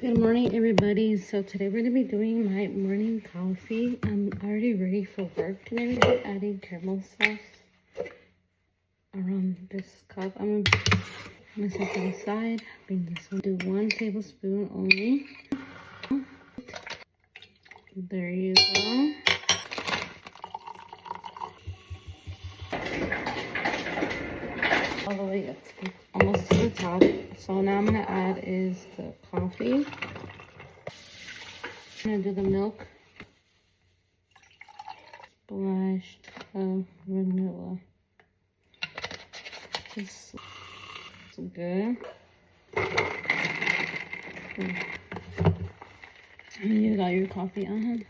Good morning, everybody. So today we're gonna be doing my morning coffee. I'm already ready for work and everything. Adding caramel sauce around this cup. I'm gonna set that aside. Bring this one. Do 1 tablespoon only. There you go. All the way up to almost to the top. So now I'm gonna add is the coffee. I'm gonna do the milk. Splash of vanilla. Just good. And you got your coffee on hand.